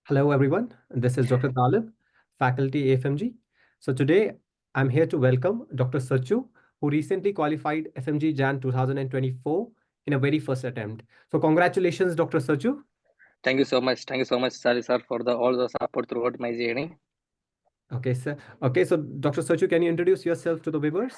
Hello, everyone. This is Dr. Talib, faculty FMG. So today I'm here to welcome Dr. Sachu, who recently qualified FMG Jan 2024 in a very first attempt. So congratulations, Dr. Sachu. Thank you so much. Thank you so much, Sally sir, for the all the support throughout my journey. Okay, sir. Okay, so Dr. Sachu, can you introduce yourself to the viewers?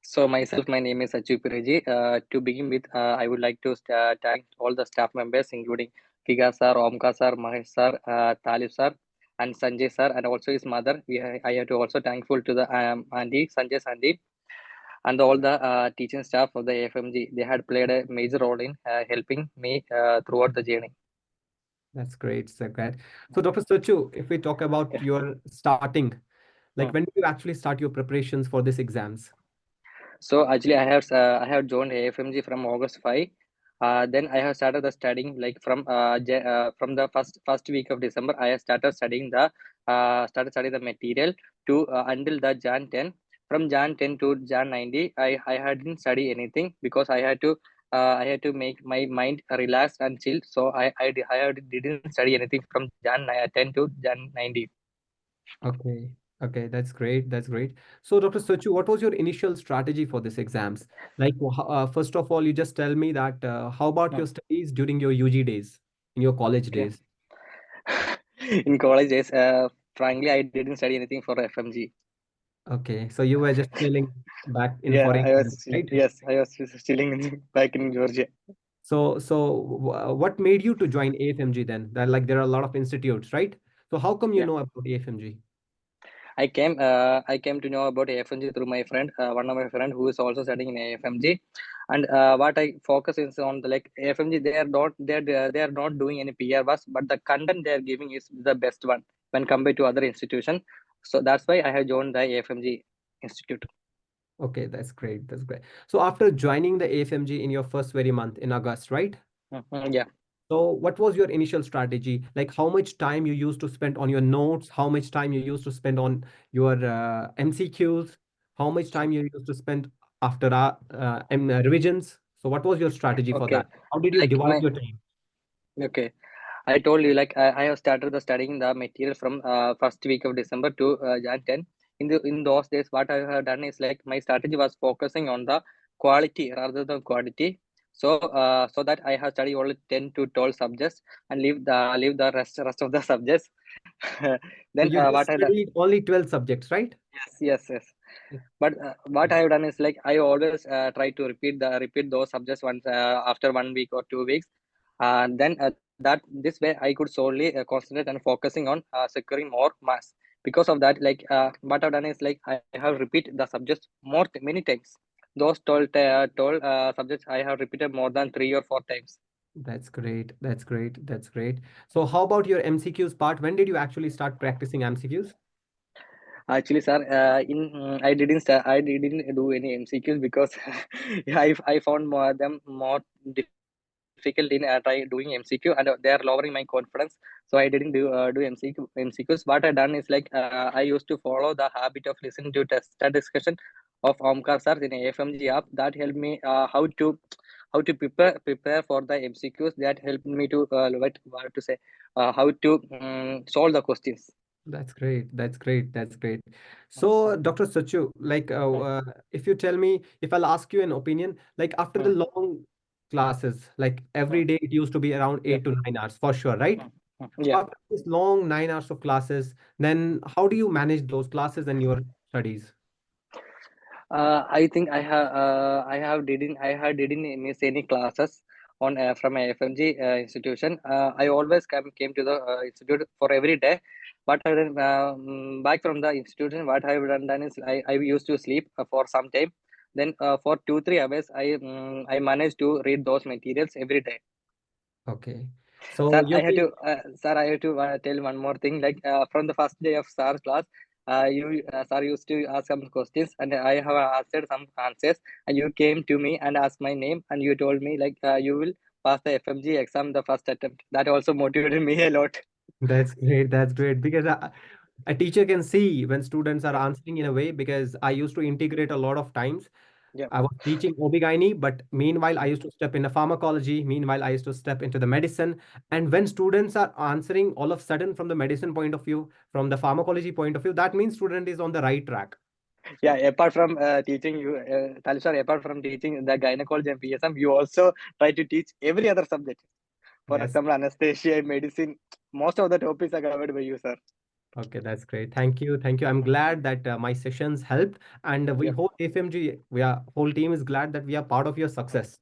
So myself, my name is ACHIEVERS2023. To begin with, I would like to thank all the staff members, including Gujjar sir, Omkar sir, Mahesh sir, Talib sir, and Sanjay sir, and also his mother. I have to also thankful to the Andy, Sanjay's Andy, and all the teaching staff of the FMG. They had played a major role in helping me throughout the journey. That's great, sir. Great. So Dr. Sachu, if we talk about your starting, like Yeah. when did you actually start your preparations for these exams? So actually, I have joined AFMG from August 5. Then I have started the studying like from the first week of December. I have started studying the material to until the Jan 10. From Jan 10 to Jan 90, I hadn't study anything because I had to make my mind relaxed and chill. So didn't study anything from Jan 10 to Jan 90. Okay. Okay, that's great. That's great. So, Dr. Sachu, what was your initial strategy for these exams? Like, first of all, you just tell me that how about Hmm. your studies during your UG days, in your college Okay. days? In college days, frankly, I didn't study anything for FMG. Okay, so you were just chilling back in Yeah, foreign camp, right? I was chilling back in Georgia. So, what made you to join AFMG then? That like there are a lot of institutes, right? So, how come you Yeah, know about AFMG? I came to know about AFMG through my friend, one of my friend who is also studying in AFMG. And what I focus is on the like AFMG. They are not doing any PR work, but the content they are giving is the best one when compared to other institution. So that's why I have joined the AFMG institute. Okay, that's great. That's great. So, after joining the AFMG in your first very month in August, right? Mhm, yeah. So what was your initial strategy? Like how much time you used to spend on your notes? How much time you used to spend on your MCQs? How much time you used to spend after revisions? So what was your strategy for Okay. that? How did you Like divide my your time? okay. I told you like I have started the studying the material from first week of December to Jan 10. In those days, what I have done is like my strategy was focusing on the quality rather than quantity. So that I have studied only 10 to 12 subjects and leave the rest of the subjects. So Then you just what I done? studied only 12 subjects, right? Yes. But what I have done is like I always try to repeat those subjects once after 1 week or 2 weeks. Then that this way I could solely concentrate and focusing on securing more marks. Because of that, like what I've done is like I have repeat the subjects many times. Those 12 subjects I have repeated more than 3 or 4 times. That's great. That's great. That's great. So how about your MCQs part? When did you actually start practicing MCQs? Actually, sir, I didn't do any MCQs because I found more difficult in try doing MCQ, and they are lowering my confidence. So I didn't do MCQs. What I done is like I used to follow the habit of listening to test discussion of Omkar sir in AFMG app. That helped me how to prepare for the MCQs. That helped me to what to say how to solve the questions. That's great. That's great. That's great. So, Dr. Sachu, like, if you tell me, if I'll ask you an opinion, like after the Mm, long classes, like mm, every day it used to be around yeah. 8 to 9 hours for sure, right? Yeah. So after this long 9 hours of classes, then how do you manage those classes and your studies? I think I have didn't miss any classes on from a FMG institution. I always came to the institute for every day. But back from the institution, what I have done is I used to sleep for some time. Then for 2 3 hours, I managed to read those materials every day. Okay. So Sir, I have to tell one more thing. Like from the first day of SAR's class, sir used to ask some questions, and I have answered some answers. And you came to me and asked my name, and you told me like you will pass the FMG exam the first attempt. That also motivated me a lot. that's great. That's great because a teacher can see when students are answering in a way because I used to integrate a lot of times. Yeah. I was teaching OB-GYN, but meanwhile, I used to step into pharmacology. Meanwhile, I used to step into the medicine. And when students are answering all of a sudden from the medicine point of view, from the pharmacology point of view, that means student is on the right track. Yeah, apart from teaching you, Talishar, apart from teaching the gynecology and PSM, you also try to teach every other subject. For Yes. example, anesthesia, medicine, most of the topics are covered by you, sir. Okay, that's great. Thank you. Thank you. I'm glad that my sessions helped. And we Yep. whole FMG, whole team is glad that we are part of your success,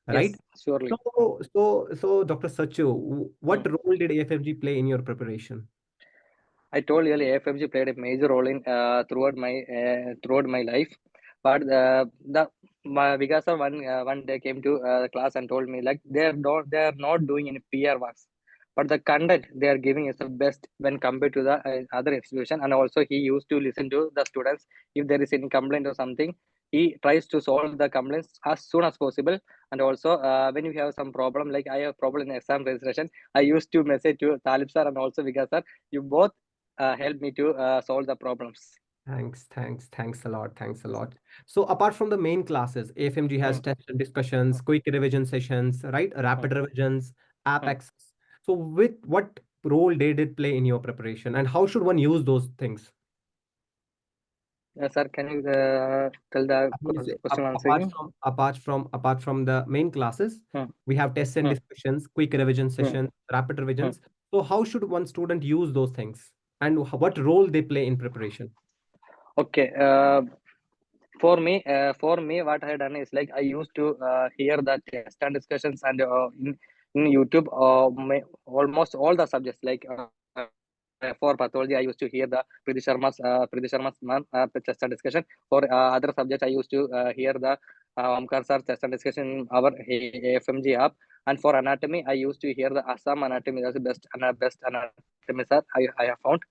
right? Yes, surely. So, Dr. Sachu, Hmm. what role did AFMG play in your preparation? I told you earlier, FMG played a major role in throughout my life. But because of one day came to the class and told me like they are not doing any PR works, but the content they are giving is the best when compared to the other institution. And also he used to listen to the students if there is any complaint or something. He tries to solve the complaints as soon as possible. And also when you have some problem, like I have problem in exam registration, I used to message to Talib sir and also Vikas sir. You both help me to solve the problems. Thanks a lot. Thanks a lot. So apart from the main classes, AFMG has Hmm, test and discussions, quick revision sessions, right? hmm, Rapid revisions, app hmm. access. So with what role did it play in your preparation and how should one use those things? Sir, can you tell the I mean to say, question once apart again? from the main classes, Hmm, we have tests and hmm, discussions, quick revision hmm, sessions, rapid hmm. revisions. So how should one student use those things and what role they play in preparation? Okay. For me, what I had done is like I used to hear the test and discussions and in YouTube, almost all the subjects. Like for pathology, I used to hear the Preeti Sharma's test and discussion. For other subjects, I used to hear the Omkar sir test and discussion in our FMG app. And for anatomy, I used to hear the Assam anatomy. That's the best anatomy sir I have found.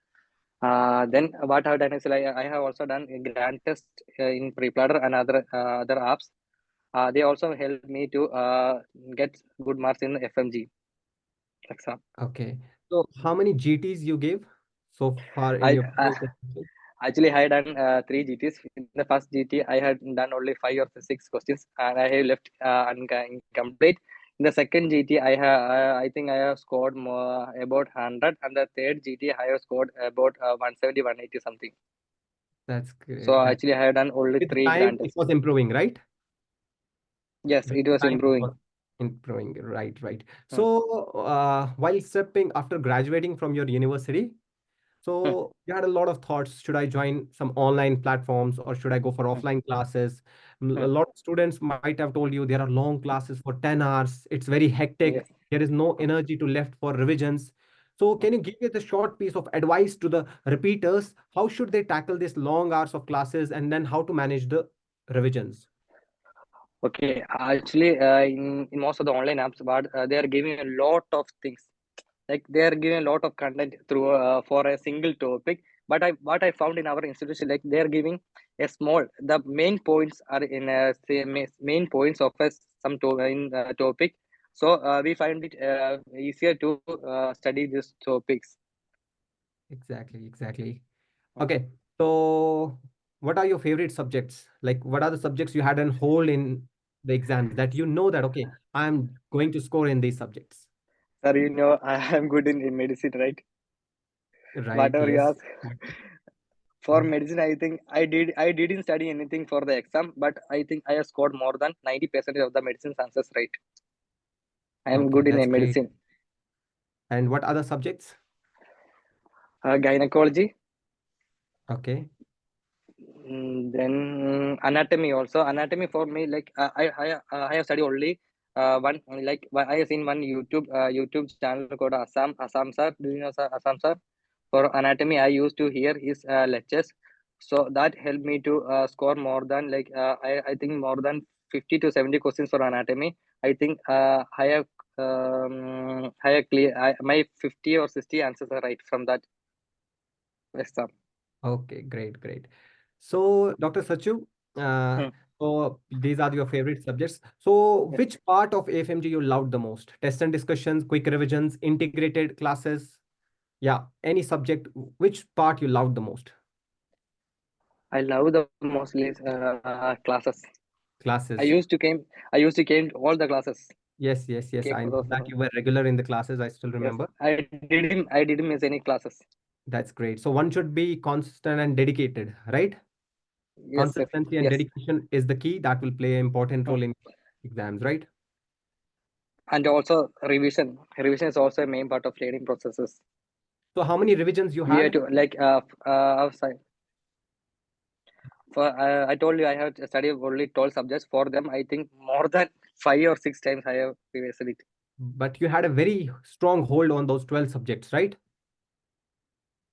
Then what I've done is like I have also done a grand test in Prepladder and other apps. They also helped me to get good marks in FMG exam. Okay. So how many GTs you gave so far in I your preparation? actually I had done three GTs. In the first GT, I had done only 5 or 6 questions, and I have left incomplete. In the second GT, I think I have scored more about 100, and the third GT I have scored about 170, 180 something. That's So great. That actually, I have done only with three time grand it tests. was improving, right? Yes, With it was time it was improving. improving, right, right. Hmm, So while stepping after graduating from your university, hmm, so you had a lot of thoughts. Should I join some online platforms or should I go for hmm, offline classes? A hmm. lot of students might have told you there are long classes for 10 hours. It's very hectic. Yes. There is no Hmm, energy to left for revisions. So hmm. can you give me the short piece of advice to the repeaters? How should they tackle this long hours of classes and then how to manage the revisions? Okay, actually, in most of the online apps, but they are giving a lot of things. Like they are giving a lot of content through for a single topic. But what I found in our institution, like they are giving a small. The main points are in main points of a in topic. So we find it easier to study these topics. Exactly, exactly. Hmm. Okay, so what are your favorite subjects? Like, what are the subjects you had on hold in the exams that you know that, okay, I'm going to score in these subjects? Sir, you know I am good in medicine, right? Right, Whatever you yes. ask. For medicine, I didn't study anything for the exam, but I think I have scored more than 90% of the medicine answers right. I am Okay, good in that's great. medicine. And what other subjects? Gynecology, Okay, then anatomy also. Anatomy for me, like I have studied only I have seen one YouTube channel called Assam sir. Do you know sir, Assam sir? For anatomy, I used to hear his lectures, so that helped me to score more than I think more than 50 to 70 questions for anatomy. I think I have my 50 or 60 answers are right from that exam. okay, great, great. So, Dr. Sachu, uh, Hmm. so these are your favorite subjects. So, Yeah. which part of AFMG you loved the most? Test and discussions, quick revisions, integrated classes? Yeah, any subject, which part you loved the most? I love the mostly classes. classes. I used to came all the classes. Yes, yes, yes. Came I for know those. that you were regular in the classes. I still Yes, remember. I didn't miss any classes. That's great. So one should be constant and dedicated, right? Yes, sir. Consistency and Yes. dedication is the key that will play an important Mm. role in exams, right? And also revision. Revision is also a main part of learning processes. So how many revisions you We have had? to like outside. For I told you I have studied only 12 subjects. For them, I think more than 5 or 6 times I have previously. But you had a very strong hold on those 12 subjects, right?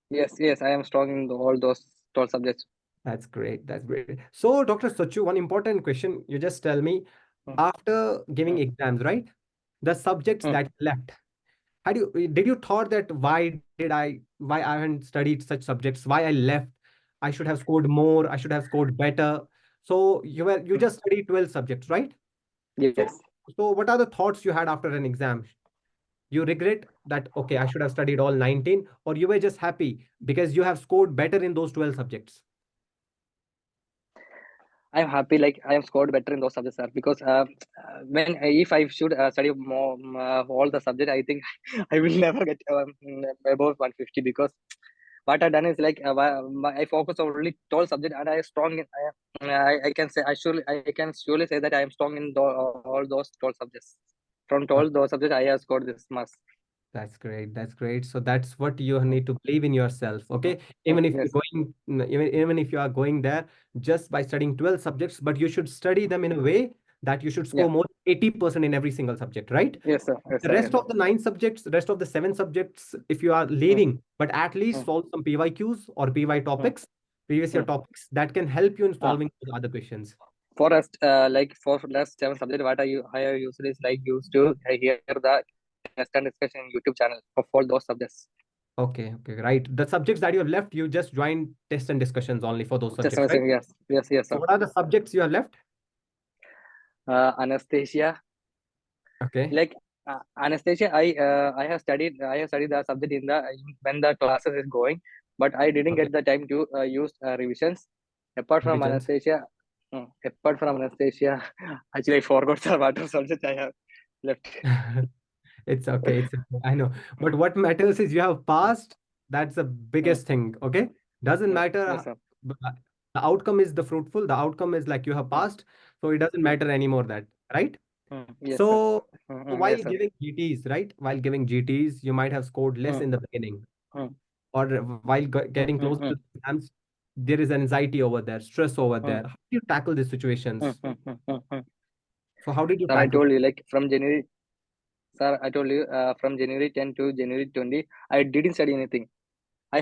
Yes, yes, I am strong in all those 12 subjects. That's great. That's great. So, Dr. Sachu, one important question. You just tell me, Mm, after giving mm, exams, right? The subjects mm. that left, had you did you thought that why I haven't studied such subjects, why I left? I should have scored more, I should have scored better. So you Mm. just studied 12 subjects, right? So Yes. so what are the thoughts you had after an exam? You regret that, okay, I should have studied all 19, or you were just happy because you have scored better in those 12 subjects? I'm happy, like I am scored better in those subjects, sir. Because when if I should study more all the subject, I think I will never get above 150. Because what I done is like I focus on only 12 subject, and I strong in. I can say I can surely say that I am strong in all those 12 subjects. From 12 those subjects, I have scored this marks. That's great. That's great. So that's what you need to believe in yourself. Okay. Mm, Even if you're yes, going, even if you are going there just by studying 12 subjects, but you should study them in a way that you should yeah, score more than 80% in every single subject, right? yes, sir, yes, The sir, rest yes. of the 9 subjects, the rest of the 7 subjects, if you are Mm, leaving, but at least mm, solve some PYQs or PY mm, topics, previous year mm. topics, that can help you in Ah, solving the other questions. for us, like for last 7 subject, what I used is like used to hear the test and discussion YouTube channel of all those subjects. Okay. Okay. Right. The subjects that you have left, you just joined tests and discussions only for those Just subjects, right? yes, yes, yes, So sir. what are the subjects you have left? Anesthesia, Okay. like anesthesia. I have studied the subject when the classes is going, but I didn't Okay. get the time to use revisions. Apart from Revisions. anesthesia, actually I forgot the water subject I have left. It's okay. It's okay. I know. But what matters is you have passed. That's the Mm, biggest thing. Okay. Doesn't yes, matter. yes, sir. The outcome is the fruitful. The outcome is like you have Mm, passed. So it doesn't mm, matter anymore that, right? yes, sir. So while Yes, sir. giving GTs, right? While giving GTs, you might have scored less Mm, in the beginning. mm, Or while mm, getting mm, close to mm, the exams, there is anxiety over there, stress over mm, there. How do you tackle these mm, situations? mm, mm. So how did you Sir, I tackle? told you, like from January, sir, I told you from January 10 to January 20, I didn't study anything. I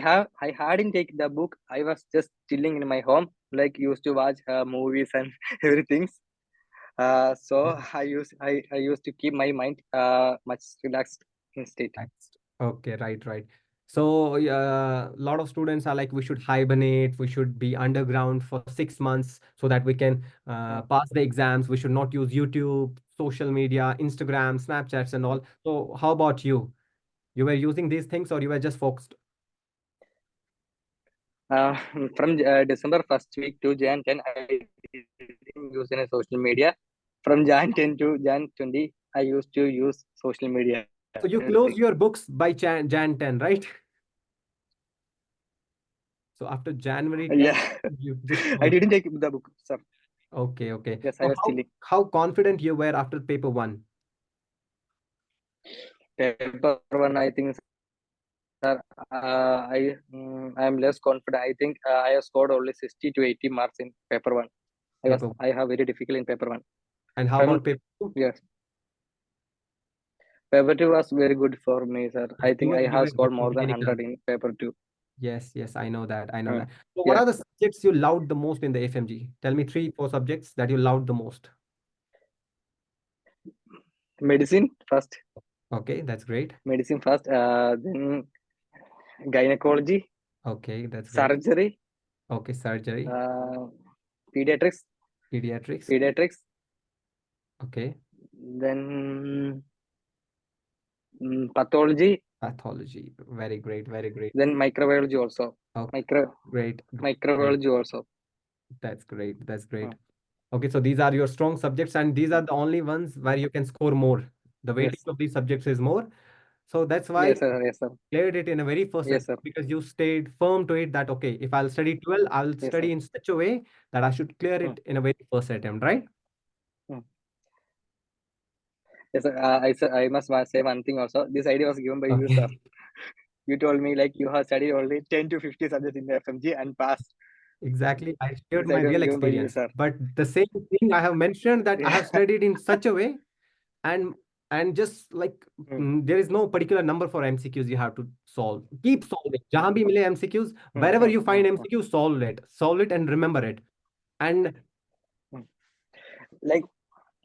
hadn't taken the book. I was just chilling in my home, like used to watch movies and everything. So I used to keep my mind much relaxed in state. Next. Okay, right, right. So a lot of students are like, we should hibernate, we should be underground for 6 months so that we can Mm. pass the exams. We should not use YouTube, social media, Instagram, Snapchats, and all. So how about you? You were using these things, or you were just focused? Uh, from December first week to Jan 10, I didn't use any social media. From Jan 10 to Jan 20, I used to use social media, So you everything. close your books by Jan 10, right? So after January 10, Yeah, you just I close. didn't take the book, sir. Okay, okay. Yes, I So was chilling. how confident you were after paper one? Paper one, I think, sir, I am less confident. I think I have scored only 60 to 80 marks in paper one. Paper. I have very difficult in paper one. And how From about paper two? yes, paper two was very good for me, sir. Yes, I think I you have were good scored for more than mechanical. 100 in paper two. Yes, yes, I know that. I know Mm. that. So what Yeah, are the subjects you loved the most in the FMG? Tell me three, four subjects that you loved the most. medicine first. Okay, that's great. Medicine first. Then gynecology, Okay, that's great. surgery, Okay, surgery, uh, pediatrics, pediatrics. pediatrics. Okay, Then pathology. pathology. Very great, very great. Then microbiology also. Okay, Micro great, great. microbiology also. That's great. That's great. Mm. Okay, so these are your strong subjects, and these are the only ones where you can score more. The weightage Yes. of these subjects is more. So that's why Yes, sir. Yes, sir. cleared it in a very first Yes, attempt sir. because you stayed firm to it that, okay, if I'll study 12, I'll Yes, sir. study in such a way that I should clear Mm, it in a very first attempt, right? mm. Yes, sir. I must say one thing also. This idea was given by you, sir. Okay, You told me like you have studied only 10 to 50 subjects in the FMG and passed. exactly. I shared This my idea was real given by you, experience. sir. But the same thing I have mentioned that I Yeah. have studied in such a way and just like Mm, there is no particular number for MCQs you have to solve. Keep solving. Jahan bhi mile MCQs, mm, wherever mm, you mm, find MCQ, solve it and remember it. And mm. Like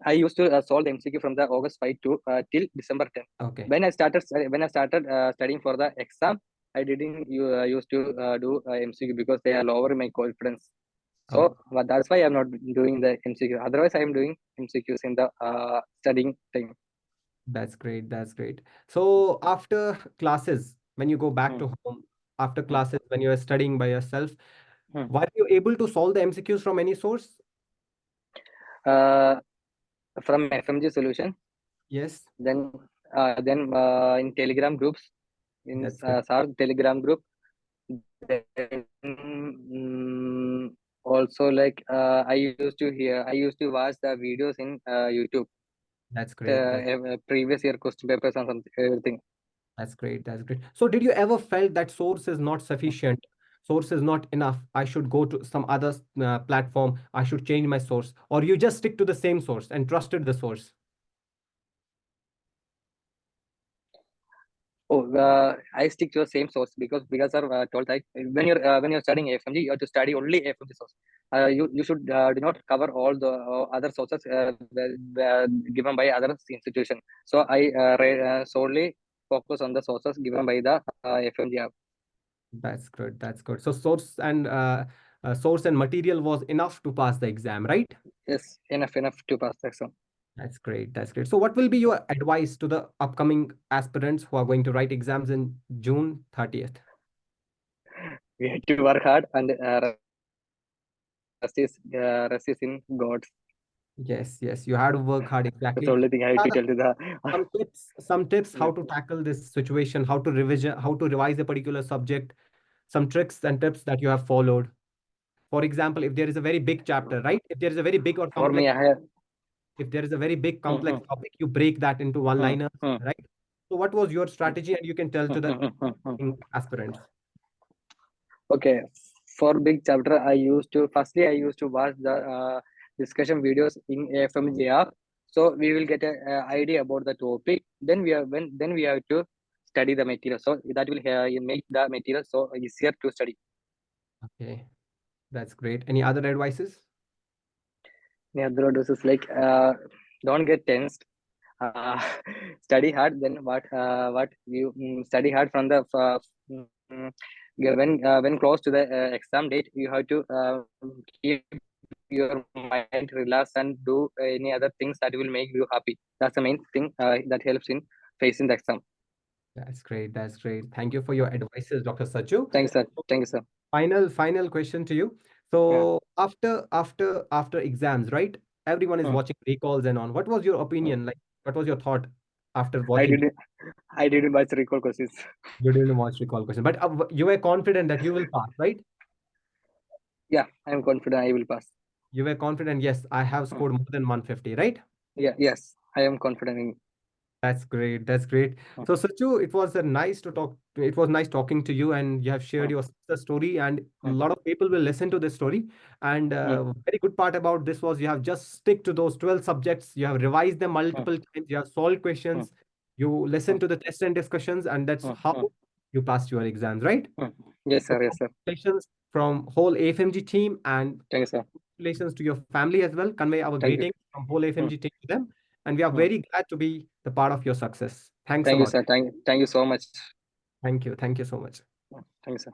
I used to solve the MCQ from the August 5 to till December 10. okay, When I started studying for the exam, I didn't used to do MCQ because they are lower my confidence. okay. So but that's why I'm not doing the MCQ. Otherwise, I am doing MCQs in the studying time. That's great. That's great. So after classes, when you go back Mm, to home, after mm, classes, when you are studying by yourself, mm. were you able to solve the MCQs from any source? Uh, from FMG solution, Yes, then in Telegram groups, in that's great. SAR Telegram group, then also like I used to watch the videos in YouTube, That's great. the previous year question papers and something, everything. That's great. That's great. So did you ever felt that source is not sufficient? Source is not enough. I should go to some other platform. I should change my source. Or you just stick to the same source and trusted the source? Oh, I stick to the same source because sir told that when you're studying FMG, you have to study only FMG source. You should do not cover all the other sources given by other institution. So I solely focus on the sources given by the FMG app. That's good. That's good. So source and material was enough to pass the exam, right? Yes, enough to pass the exam. That's great. That's great. So what will be your advice to the upcoming aspirants who are going to write exams in June 30th? We have to work hard and rest is in God's. Yes, yes, you have to work hard. That's the Exactly. only thing I have to tell to the. Some tips Yeah. how to tackle this situation, how to revision, how to revise a particular subject, some tricks and tips that you have followed. For example, if there is a very big chapter, right? If there is a very big or For complex, me, I have. if there is a very big complex Mhm, topic, you break that into one mhm, liners, mhm, right? So what was your strategy? And you can tell to the mhm, mhm, mhm. aspirants. Okay, for big chapter, I used to watch the discussion videos in FMG app, so we will get an idea about the topic. Then we have to study the material, so that will make the material so easier to study. Okay, that's great. Any other advices? Yeah, the road is like don't get tensed. Uh, study hard. Then what you study hard from the mm, yeah, when close to the exam date, you have to keep your mind relaxed and do any other things that will make you happy. That's the main thing that helps in facing the exam. That's great. That's great. Thank you for your advices, Dr. Sachu. Thank you, sir. Thank you, sir. Final question to you. Yeah. So after exams, right? Everyone is Mm, watching recalls and on. What was your mm. opinion? Like, what was your thought after I watching? didn't I didn't watch recall questions. You didn't watch recall question, but you were confident that you will pass, right? Yeah, I'm confident I will pass. You were confident. Yes, I have Mm. scored more than 150, right? Yeah, yes, I am confident in. That's great. That's great. Mm, So, Sachu, it was a nice to talk. It was nice talking to you, and you have shared mm, your success story. And a mm, lot of people will listen to this story. And mm, very good part about this was you have just stick to those 12 subjects. You have revised them mm, multiple times. You have solved mm, questions. You listen mm, to the test and discussions, and that's mm, how mm, you passed your exams, right? mm. Yes, So, sir. Yes, sir. congratulations from whole AFMG team, and Thank you, sir. congratulations to your family as well. Convey our Thank you. greetings from whole Mm, AFMG team to them. And we are mm. very glad to be the part of your success. Thanks a Thank you, lot. sir. Thank you so much. Thank you. Thank you so much. Thank you, sir.